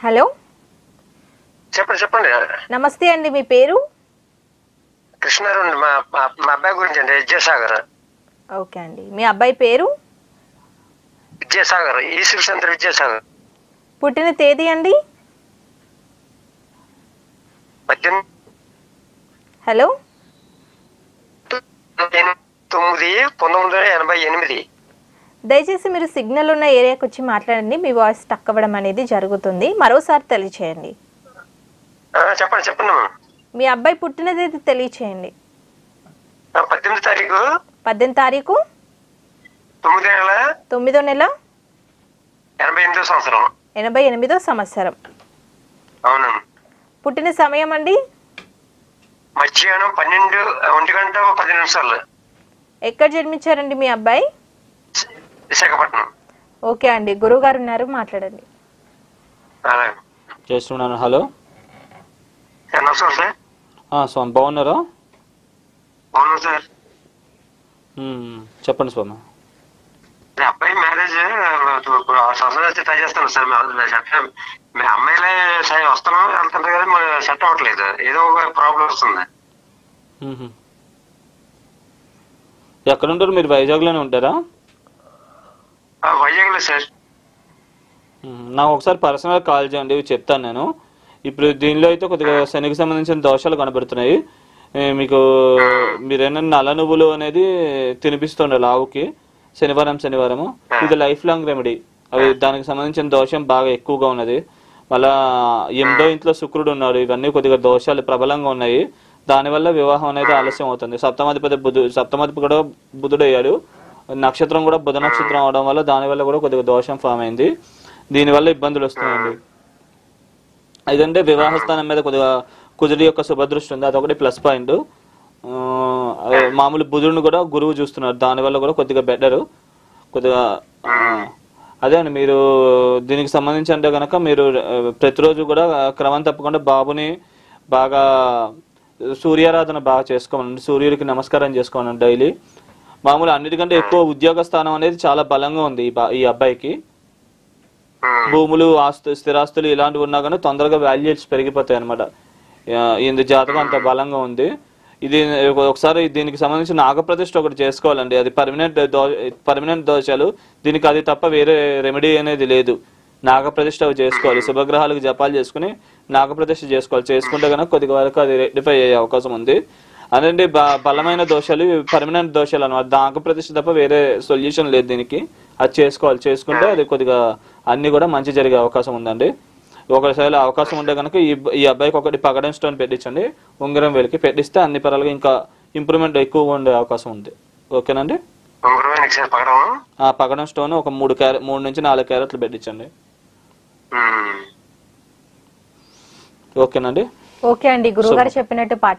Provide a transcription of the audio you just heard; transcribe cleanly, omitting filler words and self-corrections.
Hello, చెప్పండి చెప్పండి. నమస్తే అండి, మీ పేరు? కృష్ణారావు అండి. మా అబ్బాయి గురించి అండి. విద్యాసాగర్. ఓకే అండి, మీ అబ్బాయి పేరు? విద్యాసాగర్, ఈ శివచంద్ర విద్యాసాగర్. పుట్టిన తేదీ అండి? 18 హలో, 1988. దయచేసి మీరు సిగ్నల్ ఉన్న ఏరియాకి వచ్చి మాట్లాడండి. మీ వాయిస్ స్టక్ అవ్వడం అనేది జరుగుతుంది. మరోసారి తెలియచేయండి. చెప్పండి చెప్పండి. మీ అబ్బాయి పుట్టిన తేదీ తెలియచేయండి. 18 తారీఖు 18 తారీఖు 9వ నెల 88వ సంవత్సరం. 88వ సంవత్సరం. అవునండి. పుట్టిన సమయం అండి? మధ్యాహ్నం 1:10. ఎక్కడ జన్మించారండి మీ అబ్బాయి? విశాఖపట్నం. ఓకే అండి, గురువు గారు ఉన్నారు, మాట్లాడండి. చేస్తున్నాను. హలో, నమస్కారం సార్. స్వామి బాగున్నారా? అవును సార్. చెప్పండి స్వామి. అబ్బాయి మ్యారేజ్ 6 సంవత్సరాలు ట్రై చేస్తాను సార్. మీ అమ్మాయిలే వస్తున్నాం వెళ్తుంటారు కదా, సెట్ అవ్వట్లేదు. ఏదో ఒక ప్రాబ్లం వస్తుంది. ఎక్కడ ఉంటారు మీరు? వైజాగ్లోనే ఉంటారా? వైజాగ్లో సార్. నాకు ఒకసారి పర్సనల్ కాల్ చేయండి, చెప్తాను నేను. ఇప్పుడు దీనిలో అయితే కొద్దిగా శనికి సంబంధించిన దోషాలు కనబడుతున్నాయి. మీకు మీరేమన్నా నల్ల నువ్వులు అనేది తినిపిస్తుండాలి ఆవుకి శనివారము. ఇది లైఫ్ లాంగ్ రెమెడీ. అవి దానికి సంబంధించిన దోషం బాగా ఎక్కువగా ఉన్నది. మళ్ళా 8వ ఇంట్లో శుక్రుడు ఉన్నాడు. ఇవన్నీ కొద్దిగా దోషాలు ప్రబలంగా ఉన్నాయి. దానివల్ల వివాహం అనేది ఆలస్యం అవుతుంది. సప్తమాధిపతి కూడా బుధుడు అయ్యాడు. నక్షత్రం కూడా బుధ నక్షత్రం అవడం వల్ల దానివల్ల కూడా కొద్దిగా దోషం ఫామ్ అయింది. దీనివల్ల ఇబ్బందులు వస్తున్నాయండి. ఇదంటే వివాహ స్థానం మీద కొద్దిగా కుజుడి యొక్క శుభదృష్టి ఉంది, అదొకటి ప్లస్ పాయింట్. మామూలు బుధుడిని కూడా గురువు చూస్తున్నారు, దానివల్ల కూడా కొద్దిగా బెటర్. కొద్దిగా అదే అండి. మీరు దీనికి సంబంధించి అంటే కనుక మీరు ప్రతిరోజు కూడా క్రమం తప్పకుండా బాబుని బాగా సూర్యారాధన బాగా చేసుకోమనండి. సూర్యుడికి నమస్కారం చేసుకోమనండి డైలీ. మామూలు అన్నిటికంటే ఎక్కువ ఉద్యోగ స్థానం అనేది చాలా బలంగా ఉంది ఈ అబ్బాయికి. భూములు, స్థిరాస్తులు ఇలాంటివి ఉన్నా కానీ తొందరగా వాల్యూస్ పెరిగిపోతాయి అనమాట. ఇందు జాతకం అంత బలంగా ఉంది. ఇది ఒకసారి దీనికి సంబంధించిన నాగప్రతిష్ఠ ఒకటి చేసుకోవాలండి. అది పర్మనెంట్ దోషాలు. దీనికి అది తప్ప వేరే రెమెడీ అనేది లేదు. నాగప్రతిష్ఠ చేసుకోవాలి. శుభగ్రహాలకు జపాలు చేసుకుని నాగప్రతిష్ఠ చేసుకోవాలి. చేసుకుంటే కనుక కొద్దిగా వరకు అది రెక్టిఫై అయ్యే అవకాశం ఉంది. అదండి బలమైన దోషాలు, పర్మనెంట్ దోషాలు అనమాట. నాగప్రతిష్ఠ తప్ప వేరే సొల్యూషన్ లేదు దీనికి. అది చేసుకోవాలి. చేసుకుంటే అది కొద్దిగా అన్ని కూడా మంచి జరిగే అవకాశం ఉందండి. ఒకసారి అవకాశం ఉంటే కనుక ఈ అబ్బాయికి ఒకటి పగడం స్టోన్ పెట్టించండి. ఉంగరం వేలికి పెట్టిస్తే అన్ని పరాలుగా ఇంకా ఇంప్రూవ్మెంట్ ఎక్కువగా ఉండే అవకాశం ఉంది. ఓకేనండి. పగడం స్టోన్ ఒక 3 నుంచి 4 క్యారెట్లు పెట్టించండి. ఓకేనండి. ఓకే అండి, గురువు గారు చెప్పినట్టు